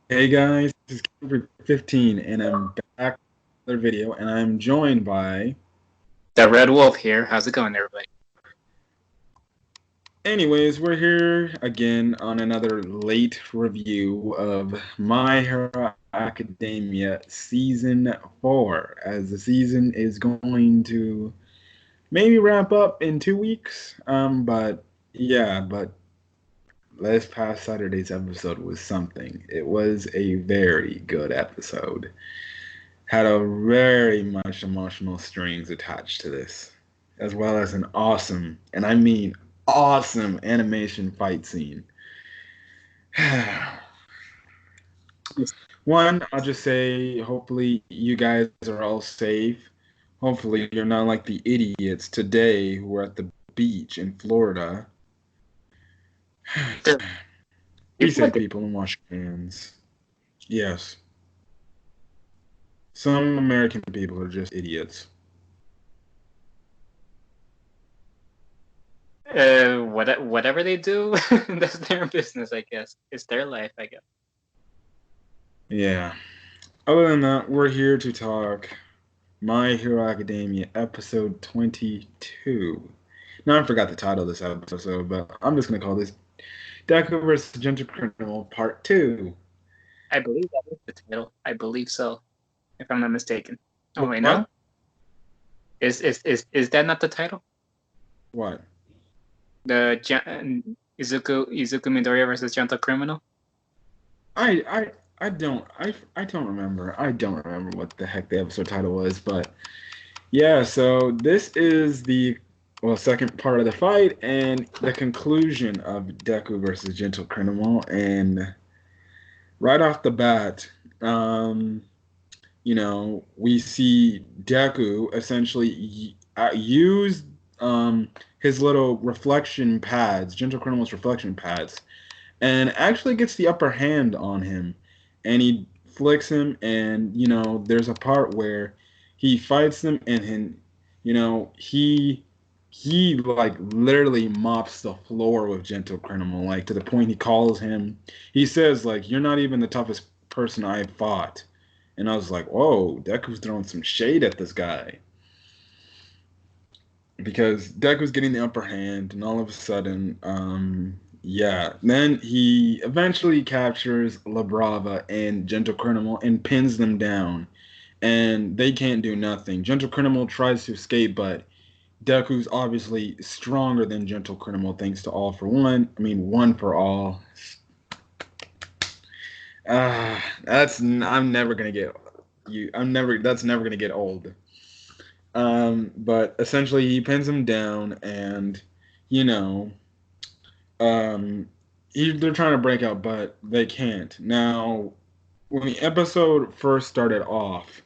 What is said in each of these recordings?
Hey guys, this is Camper15 and I'm back with another video and I'm joined by The Red Wolf here. How's it going, everybody? anyways, we're here again on another late review of My Hero Academia Season 4 as the season is going to maybe wrap up in 2 weeks. But last past Saturday's episode was something. It was a very good episode. Had a very much emotional strings attached to this, as well as an awesome, and I mean awesome, animation fight scene. One, I'll just say, hopefully you guys are all safe. Hopefully you're not like the idiots today who were at the beach in Florida. There, Be people safe, like people, and wash your hands. Yes, some American people are just idiots. whatever they do, that's their business, I guess. It's their life, I guess. Yeah. Other than that, we're here to talk My Hero Academia, episode 22. Now, I forgot the title of this episode, but I'm just going to call this Deku vs. Gentle Criminal Part 2. I believe that is the title. I believe so, if I'm not mistaken. Oh wait, no. What? Is that not the title? What? Izuku Midoriya versus Gentle Criminal. I don't remember. I don't remember what the heck the episode title was, but yeah, so this is the second part of the fight and the conclusion of Deku versus Gentle Criminal. And right off the bat, we see Deku essentially use his little reflection pads, Gentle Criminal's reflection pads, and actually gets the upper hand on him. And he flicks him, and there's a part where he fights him, and he like literally mops the floor with Gentle Criminal, like to the point he calls him. He says like, "You're not even the toughest person I've fought." And I was like, whoa, Deku's throwing some shade at this guy. Because Deku's getting the upper hand, and all of a sudden, yeah. Then he eventually captures La Brava and Gentle Criminal and pins them down. And they can't do nothing. Gentle Criminal tries to escape, but Deku's obviously stronger than Gentle Criminal thanks to All for One. I mean, One for All. I'm never gonna get that's never gonna get old. But essentially he pins him down, and you know, um, they're trying to break out, but they can't. Now, when the episode first started off,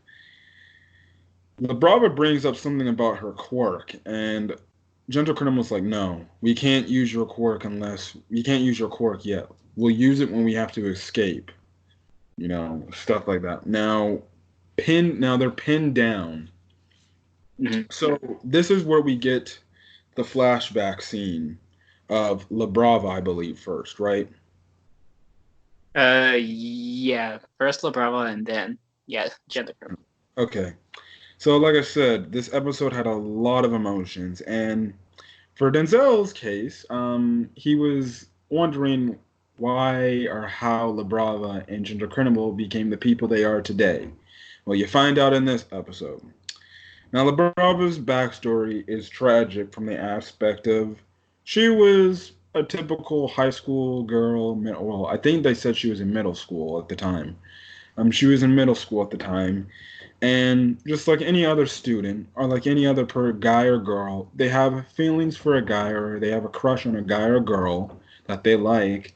LaBrava brings up something about her quirk, and Gentle Criminal's like, no, we can't use your quirk unless you can't use your quirk yet. We'll use it when we have to escape. Stuff like that. Now they're pinned down. Mm-hmm. So this is where we get the flashback scene of La Brava, I believe, first, right? Yeah. First La Brava, and then Gentle Criminal. Okay. So like I said, this episode had a lot of emotions, and for Denzel's case, he was wondering why or how La Brava and Ginger Criminal became the people they are today. Well, you find out in this episode. Now, La Brava's backstory is tragic from the aspect of she was a typical high school girl. Well, I think they said she was in middle school at the time. She was in middle school at the time, and just like any other student or like any other guy or girl, they have feelings for a guy or they have a crush on a guy or girl that they like,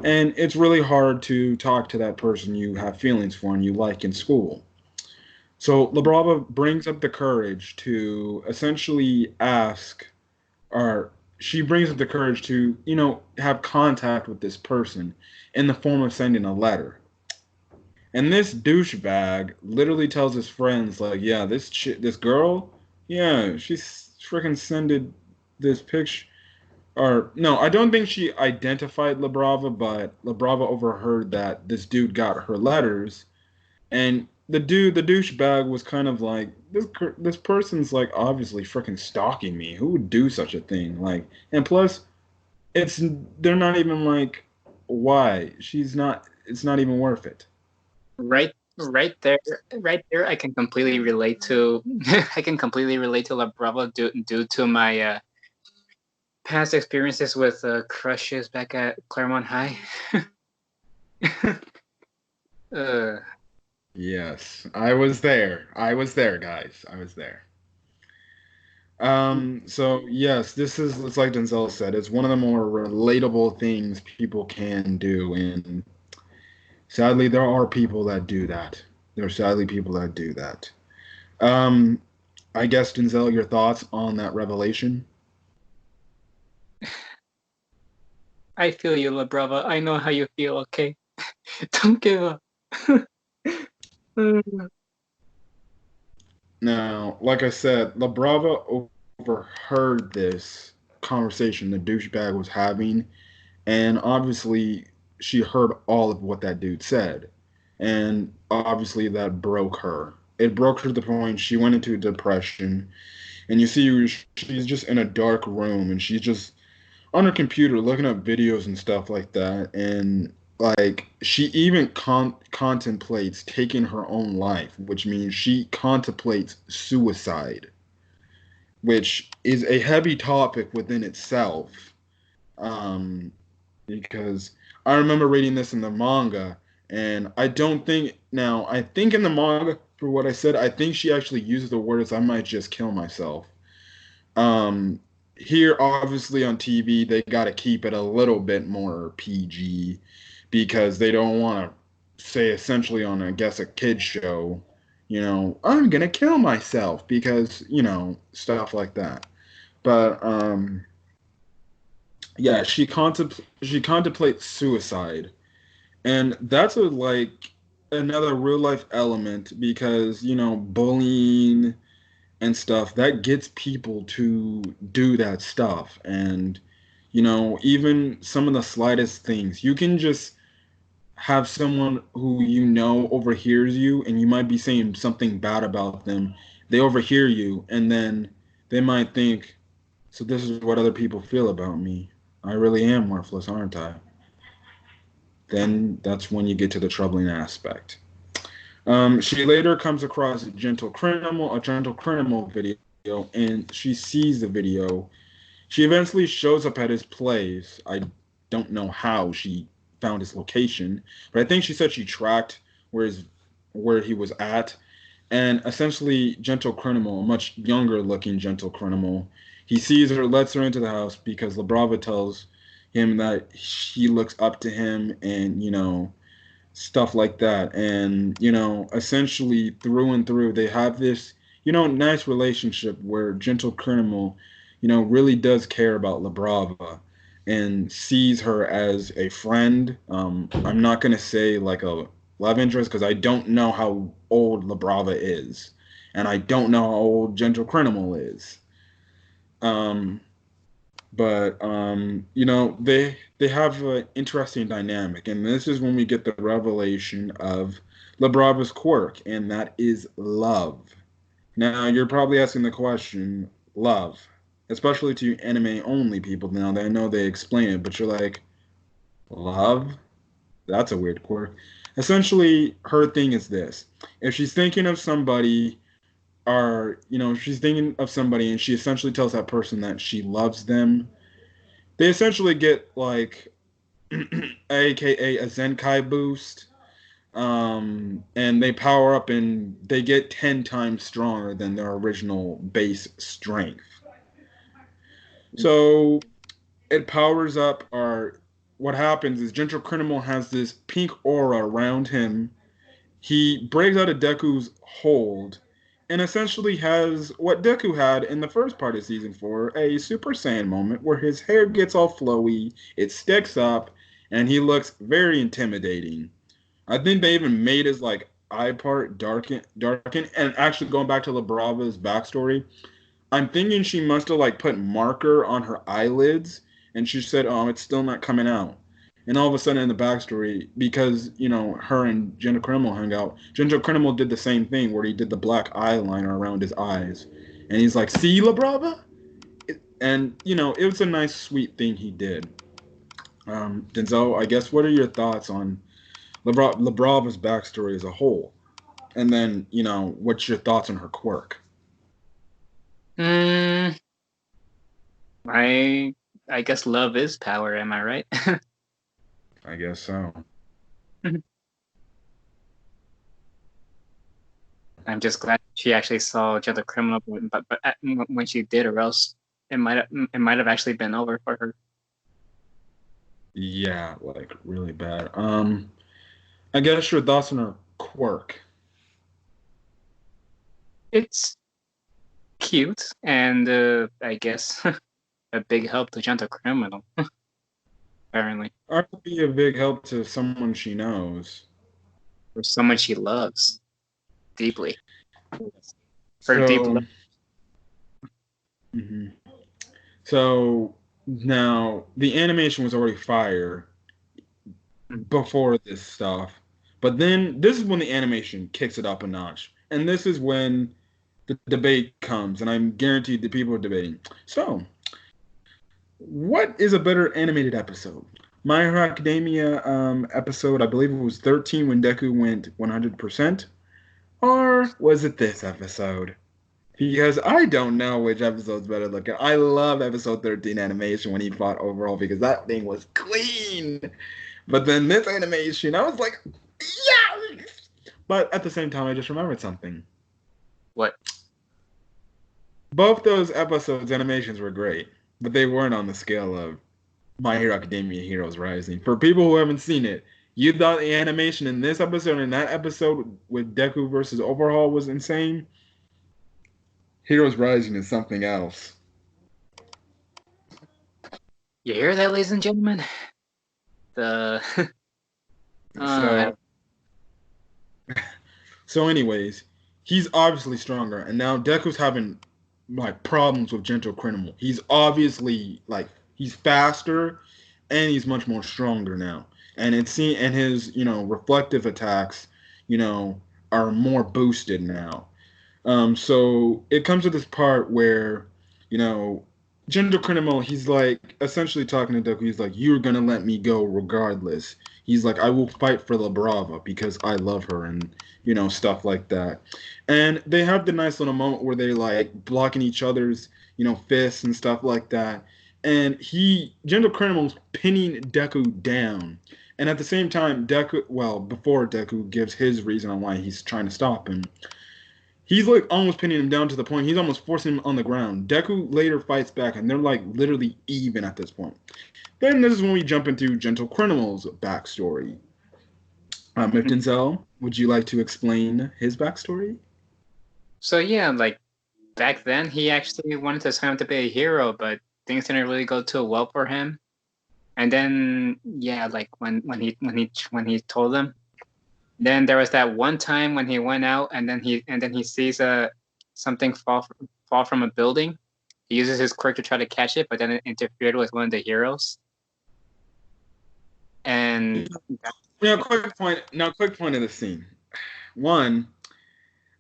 and it's really hard to talk to that person you have feelings for and you like in school. So Labrava brings up the courage to essentially ask, or she brings up the courage to, have contact with this person in the form of sending a letter. And this douchebag literally tells his friends, like, yeah, this girl, yeah, she's freaking sended this picture. or no, I don't think she identified Labrava, but Labrava overheard that this dude got her letters, and the douchebag, was kind of like, this person's like obviously freaking stalking me. Who would do such a thing? Like, and plus, it's they're not even like, why? She's not. It's not even worth it. Right there, I can completely relate to. I can completely relate to La Bravo due to my past experiences with crushes back at Claremont High. uh, Yes, I was there. I was there, guys. I was there. So yes, this is, it's like Denzel said, it's one of the more relatable things people can do, and sadly there are people that do that. There are sadly people that do that. Um, I guess Denzel, your thoughts on that revelation? I feel you, La Brava. I know how you feel. Okay, don't give up. Now, like I said, La Brava overheard this conversation the douchebag was having, and obviously she heard all of what that dude said, and obviously that broke her. It broke her to the point she went into depression, and you see she's just in a dark room, and she's just on her computer looking up videos and stuff like that, and like she even contemplates taking her own life, which means she contemplates suicide, which is a heavy topic within itself. Um, because I remember reading this in the manga, and I don't think now, I think in the manga, for what I said, I think she actually uses the words, "I might just kill myself." Um, Here, obviously on TV, they got to keep it a little bit more PG because they don't want to say essentially on, I guess, a kid show, I'm gonna kill myself because, stuff like that. But yeah, she contemplates suicide, and that's a like another real life element because bullying and stuff that gets people to do that stuff, and even some of the slightest things, you can just have someone who overhears you, and you might be saying something bad about them. They overhear you, and then they might think, so this is what other people feel about me. I really am worthless, aren't I? Then that's when you get to the troubling aspect. She later comes across a gentle criminal video, and she sees the video. She eventually shows up at his place. I don't know how she found his location, but I think she said she tracked where he was at. And essentially, Gentle Criminal, a much younger looking Gentle Criminal, he sees her, lets her into the house because Labrava tells him that she looks up to him, and stuff like that. And essentially through and through, they have this nice relationship where Gentle Criminal really does care about Labrava and sees her as a friend. I'm not going to say like a love interest because I don't know how old Labrava is, and I don't know how old Gentle Criminal is. um but they have an interesting dynamic, and this is when we get the revelation of Labrava's quirk, and that is love. Now you're probably asking the question, love, especially to anime only people. Now they know they explain it, but you're like, love? That's a weird quirk. Essentially, her thing is this: if she's thinking of somebody, or she's thinking of somebody, and she essentially tells that person that she loves them, they essentially get like aka a Zenkai boost. And they power up and they get 10 times stronger than their original base strength. So it powers up our what happens is Gentle Criminal has this pink aura around him. He breaks out of Deku's hold and essentially has what Deku had in the first part of season 4, a Super Saiyan moment where his hair gets all flowy, it sticks up, and he looks very intimidating. I think they even made his like eye part darken. And actually, going back to Labrava's backstory, I'm thinking she must have like put marker on her eyelids and she said, it's still not coming out. And all of a sudden in the backstory, because, her and Gentle Criminal hung out, Gentle Criminal did the same thing where he did the black eyeliner around his eyes. And he's like, see, La Brava? And, it was a nice, sweet thing he did. Denzel, I guess, what are your thoughts on La Brava's backstory as a whole? And then, what's your thoughts on her quirk? I guess love is power, am I right? I guess so. I'm just glad she actually saw Gentle Criminal, but when she did, or else it might have actually been over for her. Yeah, like really bad. I guess your thoughts on her quirk. It's cute, and I guess a big help to Gentle Criminal. Apparently, Or would be a big help to someone she knows, or someone she loves deeply. Her deep love. Mm-hmm. So now the animation was already fire before this stuff, but then this is when the animation kicks it up a notch, and this is when the debate comes, and I'm guaranteed the people are debating. So, what is a better animated episode? My Hero Academia episode, I believe it was 13 when Deku went 100%, or was it this episode? Because I don't know which episode's better looking. I love episode 13 animation when he fought overall because that thing was clean. But then this animation, I was like, yes! But at the same time, I just remembered something. What? Both those episodes' animations were great, but they weren't on the scale of My Hero Academia Heroes Rising. For people who haven't seen it, you thought the animation in this episode and that episode with Deku versus Overhaul was insane? Heroes Rising is something else. You hear that, ladies and gentlemen? So anyways, he's obviously stronger, and now Deku's having like problems with Gentle Criminal. He's obviously like he's faster, and he's much more stronger now. And his reflective attacks, are more boosted now. So it comes to this part where, Gentle Criminal, he's like essentially talking to Deku. He's like, "You're gonna let me go regardless." He's like, "I will fight for La Brava because I love her," and stuff like that. And they have the nice little moment where they like blocking each other's fists and stuff like that. And Gentle Criminal's pinning Deku down. And at the same time, before Deku gives his reason on why he's trying to stop him, he's like almost pinning him down to the point he's almost forcing him on the ground. Deku later fights back, and they're like literally even at this point. Then this is when we jump into Gentle Criminal's backstory. If Denzel, would you like to explain his backstory? So yeah, like back then he actually wanted to sign up to be a hero, but things didn't really go too well for him. And then yeah, like when he told them, then there was that one time when he went out and then he sees something fall from a building. He uses his quirk to try to catch it, but then it interfered with one of the heroes. And quick point of the scene. One,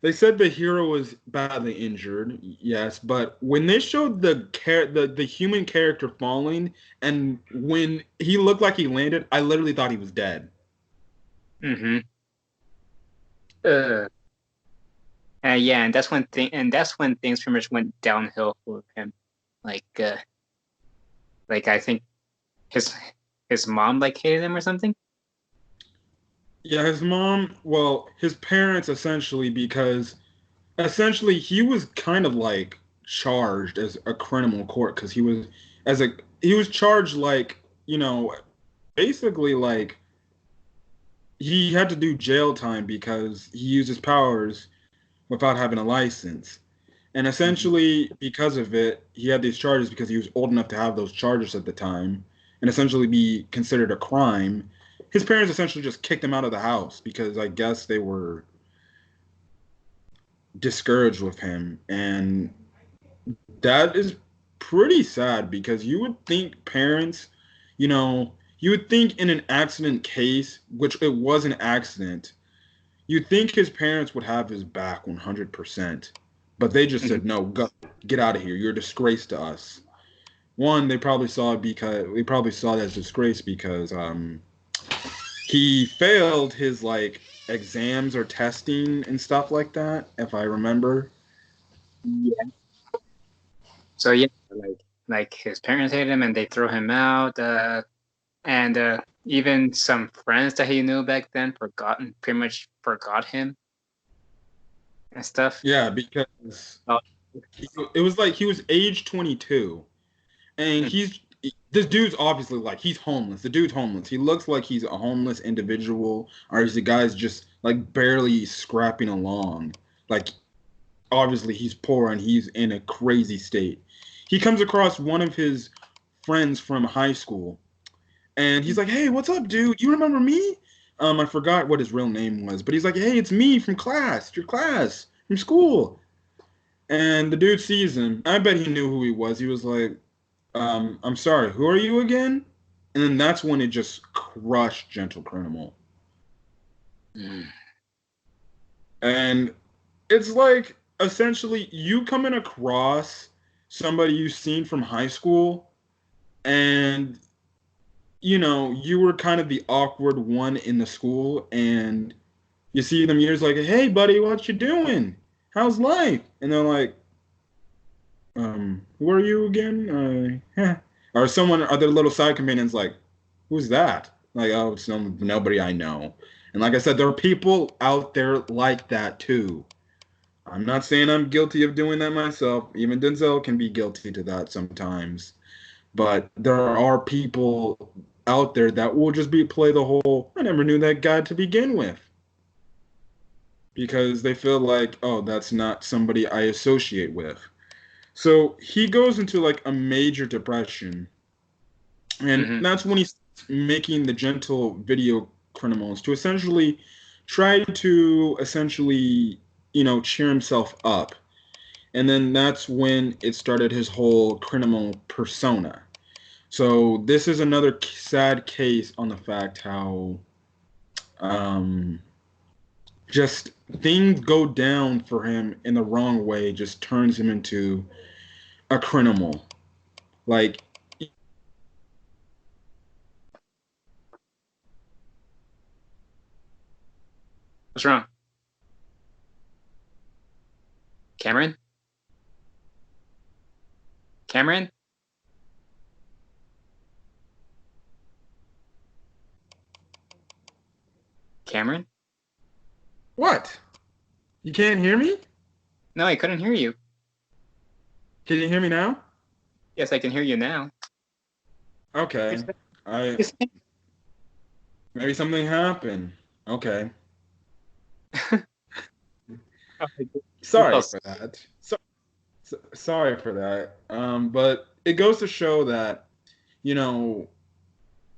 they said the hero was badly injured, yes, but when they showed the human character falling, and when he looked like he landed, I literally thought he was dead. Mm-hmm. Yeah, and that's when things pretty much went downhill for him. Like I think his mom like hated him or something. Yeah, his parents essentially, because essentially he was kind of like charged as a criminal court because he was charged like basically like he had to do jail time because he used his powers without having a license. And essentially, because of it, he had these charges because he was old enough to have those charges at the time and essentially be considered a crime. His parents essentially just kicked him out of the house because I guess they were discouraged with him. And that is pretty sad because you would think parents, you know, you would think in an accident case, which it was an accident, you'd think his parents would have his back 100%. But they just said, no, go, get out of here. You're a disgrace to us. One, they probably saw it as disgrace because he failed his like exams or testing and stuff like that, if I remember. Yeah. So yeah, like his parents hate him and they throw him out. And even some friends that he knew back then pretty much forgot him and stuff. Yeah, because it was like he was age 22, and this dude's obviously like he's homeless. The dude's homeless. He looks like he's a homeless individual, or he's the guy's just like barely scrapping along. Like obviously he's poor and he's in a crazy state. He comes across one of his friends from high school, and he's like, "Hey, what's up, dude? You remember me?" I forgot what his real name was, but he's like, "Hey, it's me from class. Your class from school." And the dude sees him. I bet he knew who he was. He was like, I'm sorry, who are you again? And then that's when it just crushed Gentle Criminal. And it's like, essentially, you coming across somebody you've seen from high school, and, you know, you were kind of the awkward one in the school, and you see them years like, hey, buddy, what you doing? How's life? And they're like, who are you again? Or someone, or their little side companions like, who's that? Like, oh, it's nobody I know. And like I said, there are people out there like that too. I'm not saying I'm guilty of doing that myself. Even Denzel can be guilty to that sometimes. But there are people out there that will just play the whole, I never knew that guy to begin with. Because they feel like, oh, that's not somebody I associate with. So he goes into like a major depression. And that's when he's making the Gentle video criminals to essentially try to cheer himself up. And then that's when it started his whole criminal persona. So this is another sad case on the fact how just things go down for him in the wrong way, just turns him into a criminal. Like, what's wrong? Cameron? Cameron? Cameron? What? You can't hear me? No, I couldn't hear you. Can you hear me now? Yes, I can hear you now. Okay. Maybe something happened. Okay. Sorry for that. Sorry for that. But it goes to show that,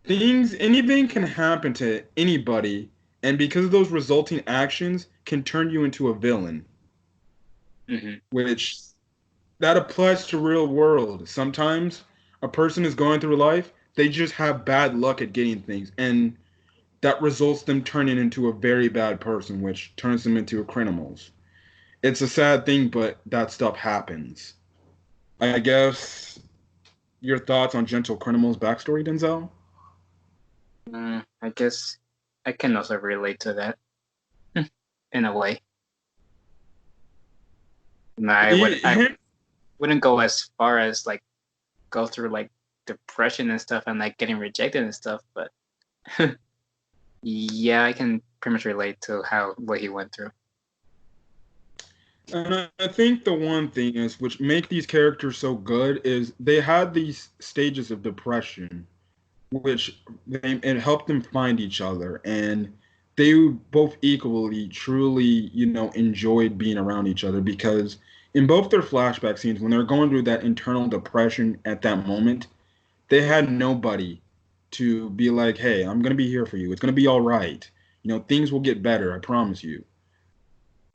anything can happen to anybody, and because of those resulting actions, can turn you into a villain. Which that applies to real world. Sometimes a person is going through life, they just have bad luck at getting things, and that results them turning into a very bad person, which turns them into criminals. It's a sad thing, but that stuff happens. I guess your thoughts on Gentle Criminal's backstory, Denzel? I guess I can also relate to that in a way. No, I wouldn't go as far as like go through like depression and stuff and like getting rejected and stuff, but yeah, I can pretty much relate to what he went through. And I think the one thing is, which make these characters so good, is they had these stages of depression, which it helped them find each other, and they both equally, truly, enjoyed being around each other, because in both their flashback scenes, when they're going through that internal depression at that moment, they had nobody to be like, hey, I'm going to be here for you. It's going to be all right. Things will get better. I promise you.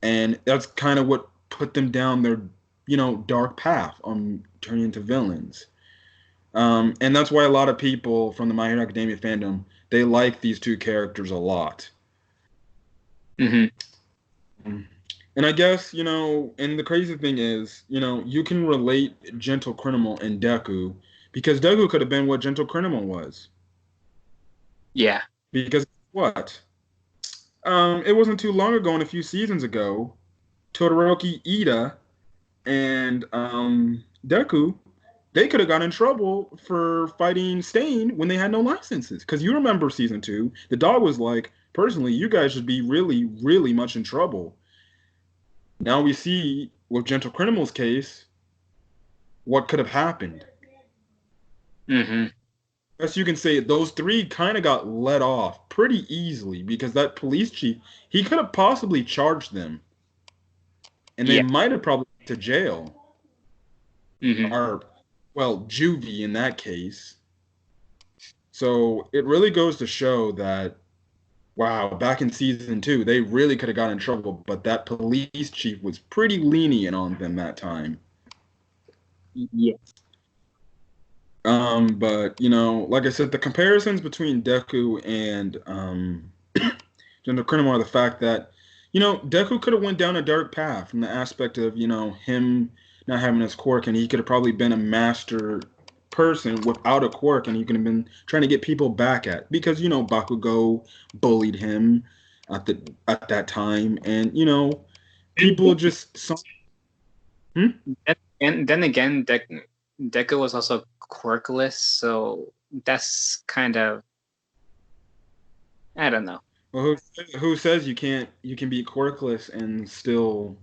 And that's kind of what put them down their, dark path turning into villains. And that's why a lot of people from the My Hero Academia fandom, they like these two characters a lot. Mm-hmm. And I guess, and the crazy thing is, you can relate Gentle Criminal and Deku because Deku could have been what Gentle Criminal was. Yeah. Because what? It wasn't too long ago, and a few seasons ago, Todoroki Ida and Deku, they could have gotten in trouble for fighting Stain when they had no licenses. Because you remember season 2, the dog was like, personally, you guys should be really, really much in trouble. Now we see with Gentle Criminal's case what could have happened. Mm-hmm. As you can say, those three kind of got let off pretty easily because that police chief, he could have possibly charged them. And they might have probably went to jail. Mm-hmm. Or, well, juvie in that case. So it really goes to show that, wow, back in season 2, they really could have gotten in trouble, but that police chief was pretty lenient on them that time. Yeah. But like I said, the comparisons between Deku and Gentle Criminal are the fact that, Deku could have went down a dark path from the aspect of, him not having his quirk, and he could have probably been a master person without a quirk, and he could have been trying to get people back at because Bakugo bullied him at that time, and people just saw. And then again, Deku was also quirkless, so that's kind of, I don't know. Well, who says you can be quirkless and still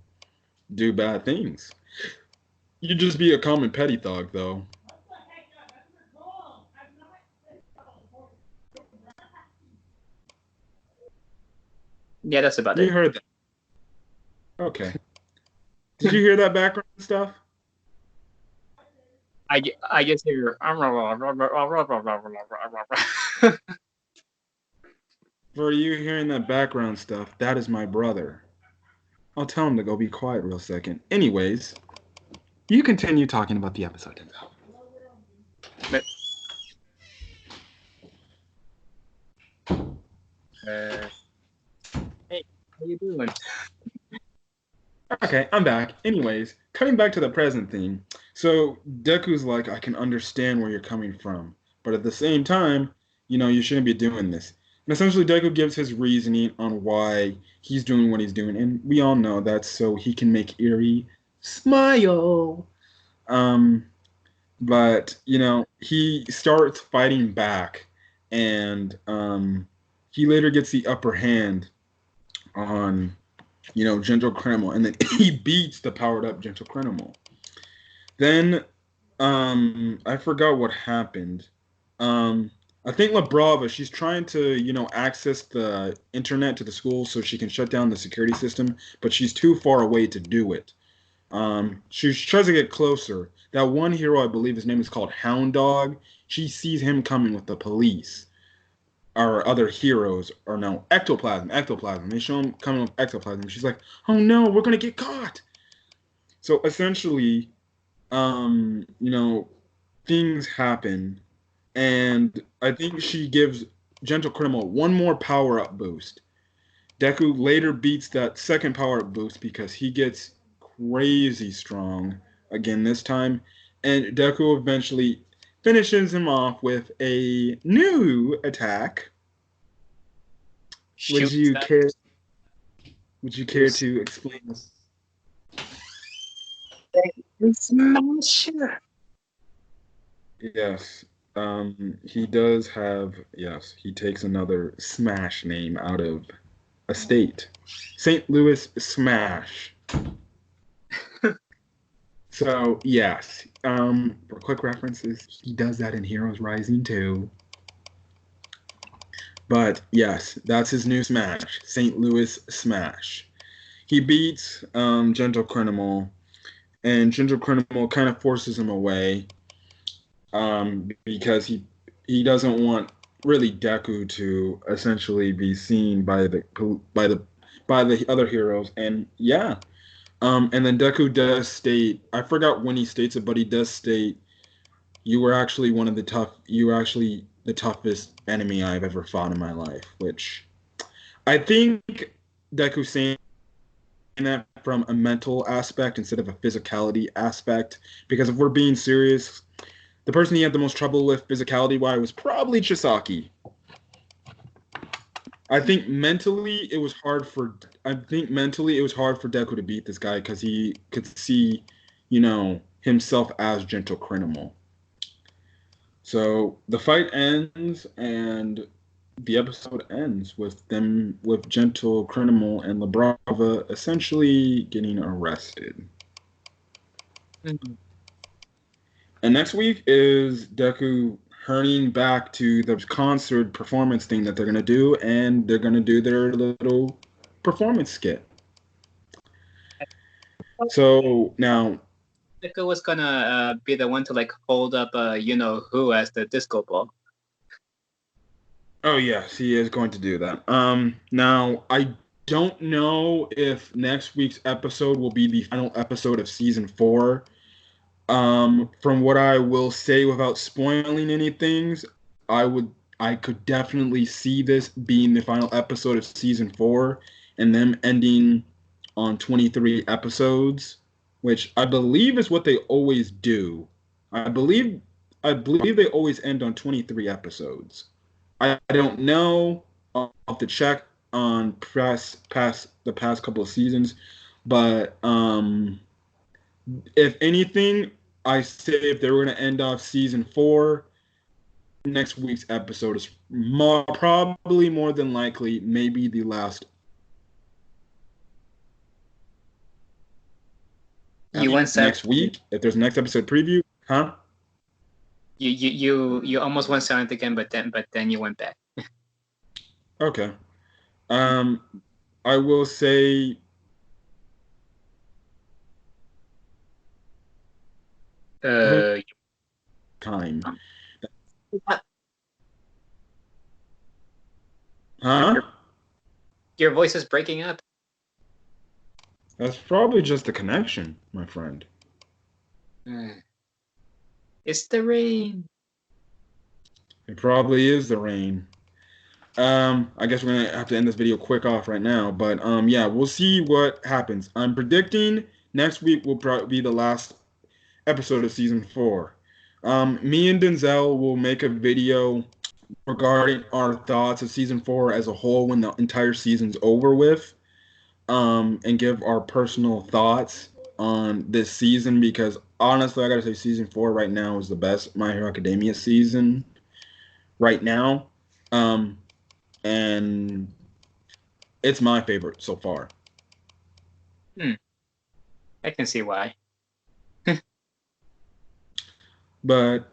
do bad things? You just be a common petty thug, though. Yeah, that's about it. You heard that. Okay. Did you hear that background stuff? I just hear. For you hearing that background stuff, that is my brother. I'll tell him to go be quiet real second. Anyways, you continue talking about the episode. Hey, how you doing? Okay, I'm back. Anyways, coming back to the present theme. So Deku's like, I can understand where you're coming from, but at the same time, you shouldn't be doing this. And essentially, Deku gives his reasoning on why he's doing what he's doing, and we all know that's so he can make Eri smile. But he starts fighting back, and he later gets the upper hand on Gentle Criminal, and then he beats the powered up Gentle Criminal. Then I forgot what happened. I think La Brava, she's trying to, access the internet to the school so she can shut down the security system, but she's too far away to do it. She tries to get closer. That one hero, I believe his name is called Hound Dog, she sees him coming with the police. Our other heroes are now ectoplasm. They show him coming with ectoplasm. She's like, oh no, we're gonna get caught. So essentially, things happen, and I think she gives Gentle Criminal one more power-up boost. Deku later beats that second power-up boost because he gets crazy strong again this time, and Deku eventually finishes him off with a new attack. Would you care to explain this? Smasher. Yes. He does have, yes, he takes another Smash name out of a state. St. Louis Smash. So, yes. For quick references, he does that in Heroes Rising too. But yes, that's his new Smash, St. Louis Smash. He beats Gentle Criminal, and Gentle Criminal kind of forces him away because he doesn't want really Deku to essentially be seen by the other heroes. And yeah, And then Deku does state, I forgot when he states it, but he does state, you were actually you were actually the toughest enemy I've ever fought in my life, which I think Deku saying that from a mental aspect instead of a physicality aspect. Because if we're being serious, the person he had the most trouble with physicality wise was probably Chisaki. I think mentally it was hard for Deku to beat this guy because he could see, himself as Gentle Criminal. So the fight ends and the episode ends with Gentle Criminal and Labrava essentially getting arrested. Mm-hmm. And next week is Deku hurrying back to the concert performance thing that they're going to do, and they're going to do their little performance skit. So now, Deku was gonna be the one to like hold up who as the disco ball. oh yes, he is going to do that. Now I don't know if next week's episode will be the final episode of season 4. From what I will say without spoiling anything, I could definitely see this being the final episode of season 4 and them ending on 23 episodes, which I believe is what they always do. I believe they always end on 23 episodes. I don't know. I'll have to check on the past couple of seasons, but if anything, I say if they were going to end off season 4, next week's episode is probably more than likely maybe the last. You went next week if there's a next episode preview, huh? You almost went silent again, but then you went back. Okay. I will say. Time. Huh? Your voice is breaking up. That's probably just the connection, my friend. It's the rain. It probably is the rain. I guess we're gonna have to end this video quick off right now, but yeah, we'll see what happens. I'm predicting next week will probably be the last episode of season 4. Me and Denzel will make a video regarding our thoughts of season 4 as a whole when the entire season's over with, and give our personal thoughts on this season because honestly, I gotta say season 4 right now is the best My Hero Academia season right now. And it's my favorite so far. I can see why. But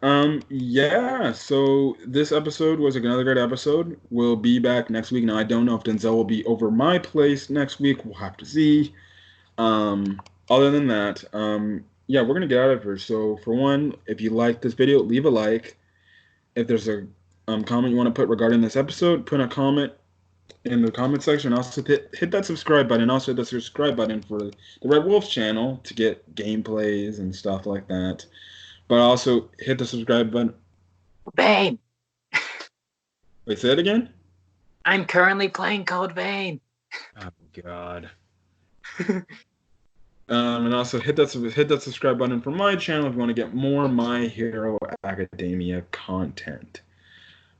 yeah, so this episode was another great episode. We'll be back next week. Now I don't know if Denzel will be over my place next week. We'll have to see. Other than that, yeah, we're gonna get out of here. So for one, if you like this video, leave a like. If there's a comment you want to put regarding this episode, put a comment in the comment section. Also hit that subscribe button. Also hit the subscribe button for the Red Wolf channel to get gameplays and stuff like that. But also hit the subscribe button. Vein. Wait, say it again? I'm currently playing Code Vein. Oh God. And also hit that subscribe button for my channel if you want to get more My Hero Academia content.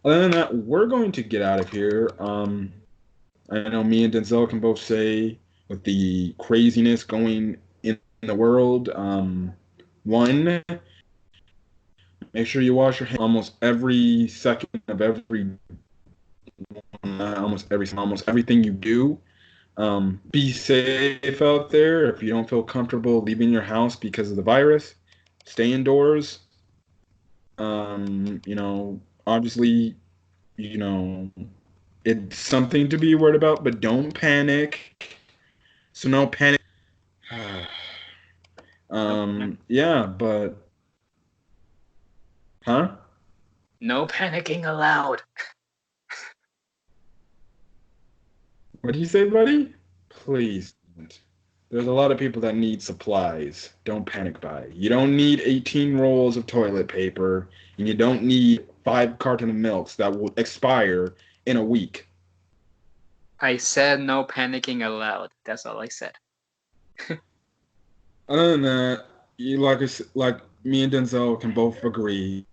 Other than that, we're going to get out of here. I know me and Denzel can both say with the craziness going in the world, one, make sure you wash your hands almost every second of almost everything you do. Be safe out there. If you don't feel comfortable leaving your house because of the virus, stay indoors. Obviously, it's something to be worried about, but don't panic. So no panic. Yeah, but huh? No panicking allowed. What did you say, buddy? Please don't. There's a lot of people that need supplies. Don't panic buy. You don't need 18 rolls of toilet paper, and you don't need 5 cartons of milks that will expire in a week. I said no panicking aloud. That's all I said. Other than that, like me and Denzel can both agree,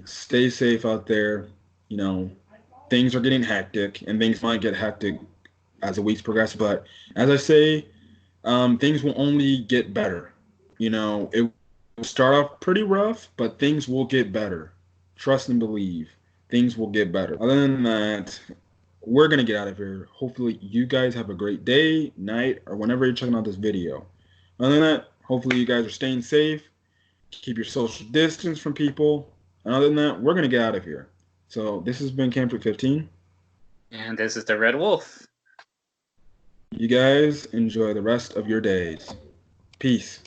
stay safe out there. You know, things are getting hectic, and things might get hectic as the weeks progress. But as I say, things will only get better. It will start off pretty rough, but things will get better. Trust and believe. Things will get better. Other than that, we're gonna get out of here. Hopefully, you guys have a great day, night, or whenever you're checking out this video. Other than that, hopefully you guys are staying safe. Keep your social distance from people. And other than that, we're gonna get out of here. So this has been Camp 15. And this is the Red Wolf. You guys enjoy the rest of your days. Peace.